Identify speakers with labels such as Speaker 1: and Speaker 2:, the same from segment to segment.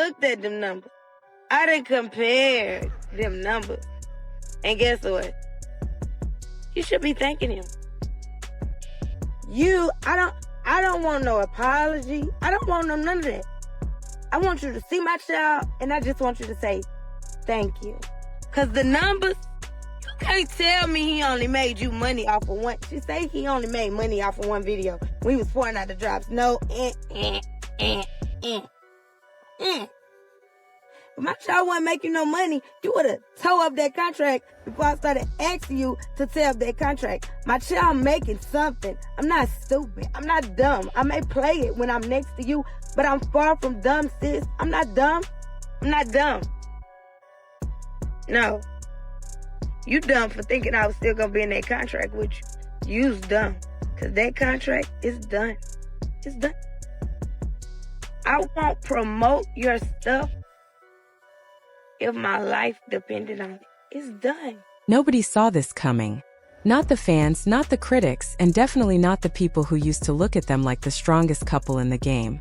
Speaker 1: looked at them numbers. I done compared them numbers. And guess what? You should be thanking him. I don't want no apology. I don't want none of that. I want you to see my child, and I just want you to say, thank you. Because the numbers, you can't tell me he only made you money off of one. She say he only made money off of one video when he was pouring out the drops. No, If my child wasn't making no money, you would have tore up that contract before I started asking you to tear up that contract. My child making something. I'm not stupid. I'm not dumb. I may play it when I'm next to you, but I'm far from dumb, sis. I'm not dumb. I'm not dumb. No. You dumb for thinking I was still going to be in that contract with you. You's dumb. Because that contract is done. It's done. I won't promote your stuff if my life depended on it. It's done.
Speaker 2: Nobody saw this coming. Not the fans, not the critics, and definitely not the people who used to look at them like the strongest couple in the game.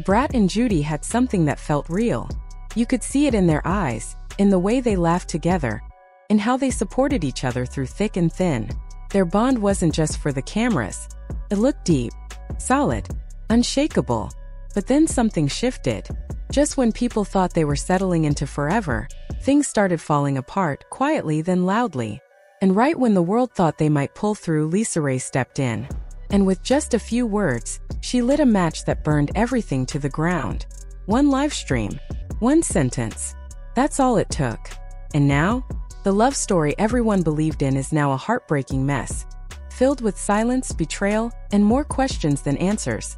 Speaker 2: Brat and Judy had something that felt real. You could see it in their eyes, in the way they laughed together, in how they supported each other through thick and thin. Their bond wasn't just for the cameras. It looked deep, solid, unshakable. But then something shifted. Just when people thought they were settling into forever, things started falling apart, quietly then loudly. And right when the world thought they might pull through, LisaRaye stepped in. And with just a few words, she lit a match that burned everything to the ground. One live stream, one sentence. That's all it took. And now, the love story everyone believed in is now a heartbreaking mess, filled with silence, betrayal, and more questions than answers.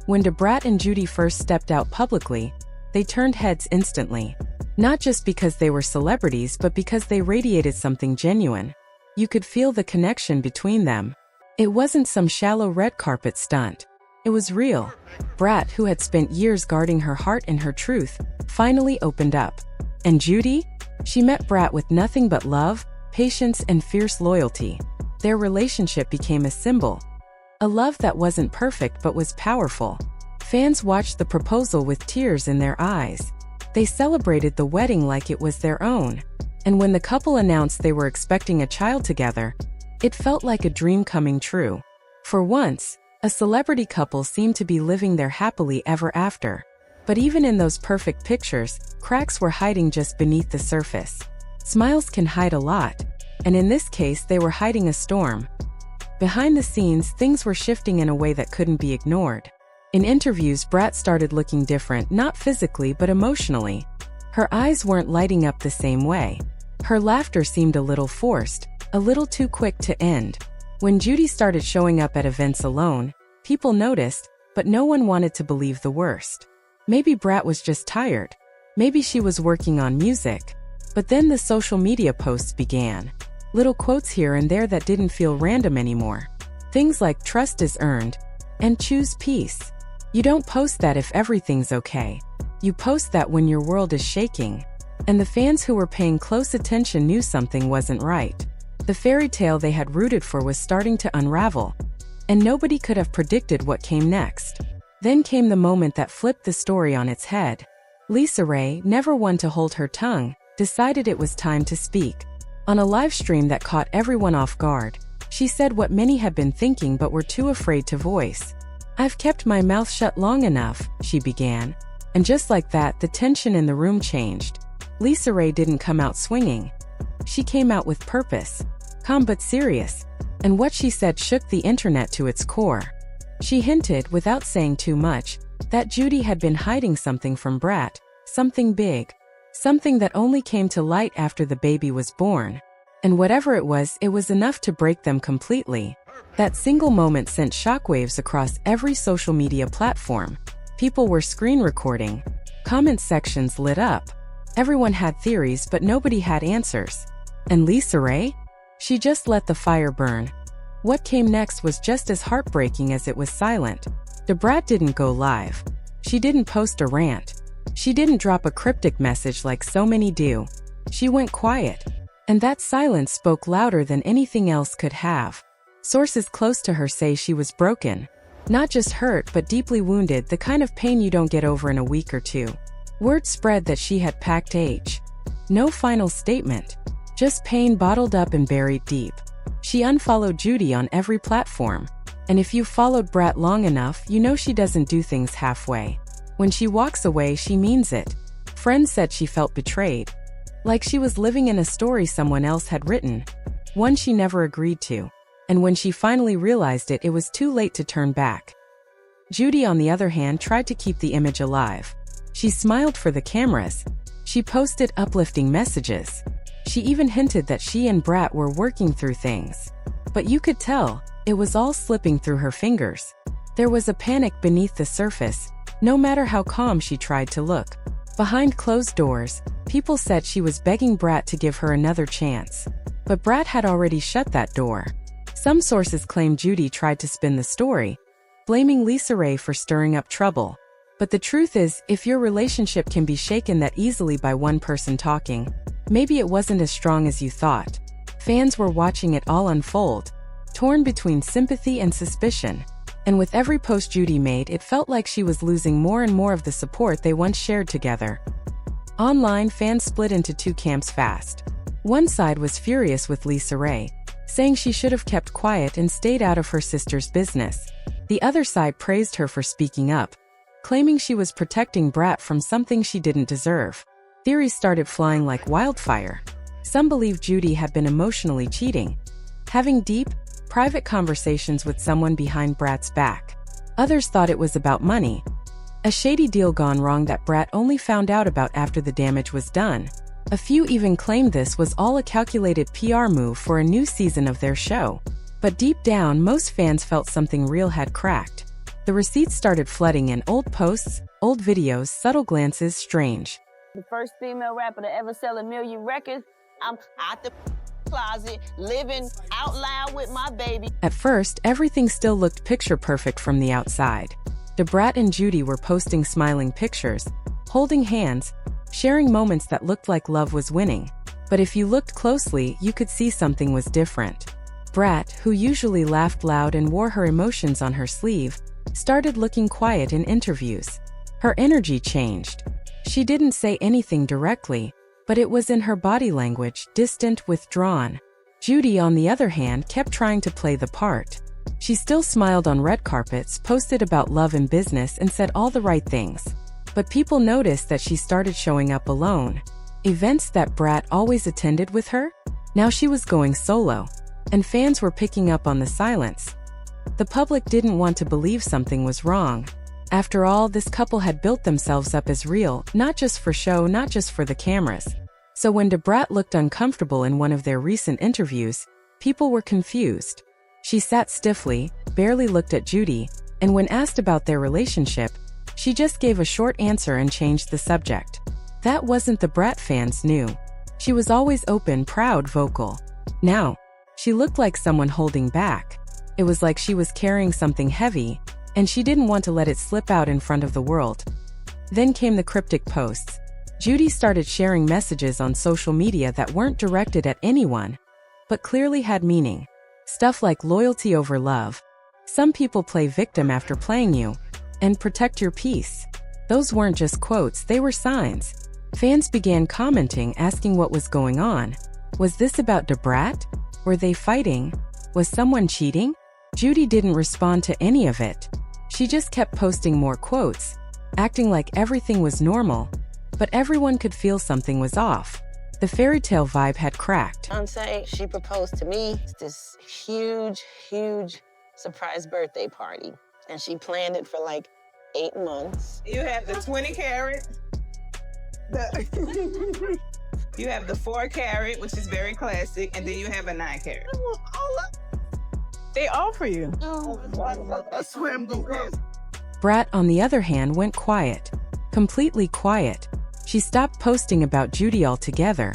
Speaker 2: When Brat and Judy first stepped out publicly, they turned heads instantly. Not just because they were celebrities, but because they radiated something genuine. You could feel the connection between them. It wasn't some shallow red carpet stunt. It was real. Brat, who had spent years guarding her heart and her truth, finally opened up. And Judy? She met Brat with nothing but love, patience, and fierce loyalty. Their relationship became a symbol. A love that wasn't perfect but was powerful. Fans watched the proposal with tears in their eyes. They celebrated the wedding like it was their own. And when the couple announced they were expecting a child together, it felt like a dream coming true. For once, a celebrity couple seemed to be living their happily ever after. But even in those perfect pictures, cracks were hiding just beneath the surface. Smiles can hide a lot, and in this case they were hiding a storm. Behind the scenes, things were shifting in a way that couldn't be ignored. In interviews, Brat started looking different, not physically but emotionally. Her eyes weren't lighting up the same way. Her laughter seemed a little forced, a little too quick to end. When Judy started showing up at events alone, people noticed, but no one wanted to believe the worst. Maybe Brat was just tired. Maybe she was working on music. But then the social media posts began. Little quotes here and there that didn't feel random anymore. Things like "trust is earned" and "choose peace." You don't post that if everything's okay. You post that when your world is shaking. And the fans who were paying close attention knew something wasn't right. The fairy tale they had rooted for was starting to unravel. And nobody could have predicted what came next. Then came the moment that flipped the story on its head. LisaRaye, never one to hold her tongue, decided it was time to speak. On a live stream that caught everyone off guard, she said what many had been thinking but were too afraid to voice. "I've kept my mouth shut long enough," she began. And just like that, the tension in the room changed. LisaRaye didn't come out swinging. She came out with purpose, calm but serious. And what she said shook the internet to its core. She hinted, without saying too much, that Judy had been hiding something from Brat, something big, something that only came to light after the baby was born. And whatever it was enough to break them completely. That single moment sent shockwaves across every social media platform. People were screen recording. Comment sections lit up. Everyone had theories, but nobody had answers. And LisaRaye? She just let the fire burn. What came next was just as heartbreaking as it was silent. Brat didn't go live. She didn't post a rant. She didn't drop a cryptic message like so many do. She went quiet. And that silence spoke louder than anything else could have. Sources close to her say she was broken. Not just hurt, but deeply wounded, the kind of pain you don't get over in a week or two. Word spread that she had packed H. No final statement. Just pain bottled up and buried deep. She unfollowed Judy on every platform. And if you've followed Brat long enough, you know she doesn't do things halfway. When she walks away, she means it. Friends said she felt betrayed. Like she was living in a story someone else had written. One she never agreed to. And when she finally realized it, it was too late to turn back. Judy, on the other hand, tried to keep the image alive. She smiled for the cameras. She posted uplifting messages. She even hinted that she and Brat were working through things. But you could tell, it was all slipping through her fingers. There was a panic beneath the surface, no matter how calm she tried to look. Behind closed doors, people said she was begging Brat to give her another chance. But Brat had already shut that door. Some sources claim Judy tried to spin the story, blaming LisaRaye for stirring up trouble. But the truth is, if your relationship can be shaken that easily by one person talking, maybe it wasn't as strong as you thought. Fans were watching it all unfold, torn between sympathy and suspicion. And with every post Judy made, it felt like she was losing more and more of the support they once shared together. Online, fans split into two camps fast. One side was furious with LisaRaye, saying she should have kept quiet and stayed out of her sister's business. The other side praised her for speaking up, claiming she was protecting Brat from something she didn't deserve. Theories started flying like wildfire. Some believed Judy had been emotionally cheating, having deep, private conversations with someone behind Brat's back. Others thought it was about money, a shady deal gone wrong that Brat only found out about after the damage was done. A few even claimed this was all a calculated PR move for a new season of their show. But deep down, most fans felt something real had cracked. The receipts started flooding in: old posts, old videos, subtle glances, strange.
Speaker 3: The first female rapper to ever sell 1 million records. I'm out the closet, living out loud with my baby.
Speaker 2: At first, everything still looked picture perfect from the outside. Brat and Judy were posting smiling pictures, holding hands, sharing moments that looked like love was winning. But if you looked closely, you could see something was different. Brat, who usually laughed loud and wore her emotions on her sleeve, started looking quiet in interviews. Her energy changed. She didn't say anything directly, but it was in her body language, distant, withdrawn. Judy, on the other hand, kept trying to play the part. She still smiled on red carpets, posted about love and business, and said all the right things. But people noticed that she started showing up alone. Events that Brat always attended with her? Now she was going solo. And fans were picking up on the silence. The public didn't want to believe something was wrong. After all, this couple had built themselves up as real, not just for show, not just for the cameras. So when Brat looked uncomfortable in one of their recent interviews, people were confused. She sat stiffly, barely looked at Judy, and when asked about their relationship, she just gave a short answer and changed the subject. That wasn't the Brat fans knew. She was always open, proud, vocal. Now, she looked like someone holding back. It was like she was carrying something heavy, and she didn't want to let it slip out in front of the world. Then came the cryptic posts. Judy started sharing messages on social media that weren't directed at anyone, but clearly had meaning. Stuff like loyalty over love. Some people play victim after playing you, and protect your peace. Those weren't just quotes, they were signs. Fans began commenting, asking what was going on. Was this about Brat? Were they fighting? Was someone cheating? Judy didn't respond to any of it. She just kept posting more quotes, acting like everything was normal, but everyone could feel something was off. The fairy tale vibe had cracked.
Speaker 3: She proposed to me. It's this huge, huge surprise birthday party. And she planned it for like 8 months.
Speaker 4: You have the 20 carat. You have the 4 carat, which is very classic, and then you have a 9 carat. They offer you.
Speaker 3: I swear I'm going.
Speaker 2: Brat, on the other hand, went quiet. Completely quiet. She stopped posting about Judy altogether.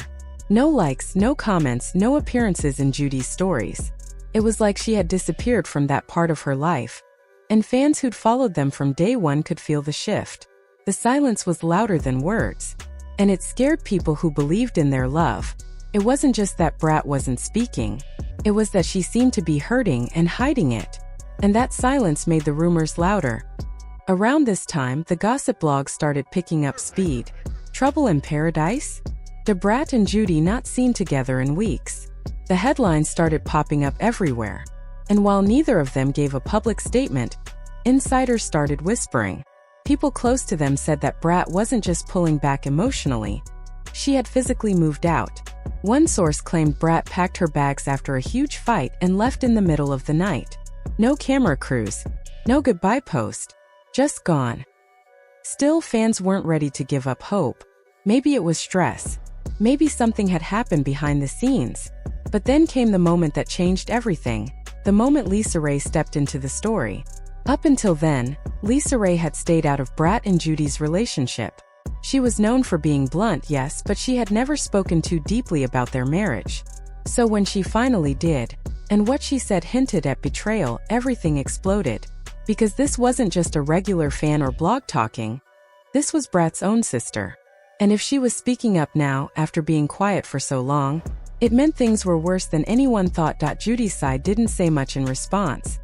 Speaker 2: No likes, no comments, no appearances in Judy's stories. It was like she had disappeared from that part of her life. And fans who'd followed them from day one could feel the shift. The silence was louder than words. And it scared people who believed in their love. It wasn't just that Brat wasn't speaking. It was that she seemed to be hurting and hiding it. And that silence made the rumors louder. Around this time, the gossip blogs started picking up speed. Trouble in paradise? Brat and Judy not seen together in weeks. The headlines started popping up everywhere. And while neither of them gave a public statement, insiders started whispering. People close to them said that Brat wasn't just pulling back emotionally. She had physically moved out. One source claimed Brat packed her bags after a huge fight and left in the middle of the night. No camera crews, no goodbye post, just gone. Still, fans weren't ready to give up hope. Maybe it was stress. Maybe something had happened behind the scenes. But then came the moment that changed everything. The moment LisaRaye stepped into the story. Up until then, LisaRaye had stayed out of Brat and Judy's relationship. She was known for being blunt, yes, but she had never spoken too deeply about their marriage. So when she finally did, and what she said hinted at betrayal, everything exploded. Because this wasn't just a regular fan or blog talking. This was Brat's own sister. And if she was speaking up now, after being quiet for so long, it meant things were worse than anyone thought. Judy's side didn't say much in response.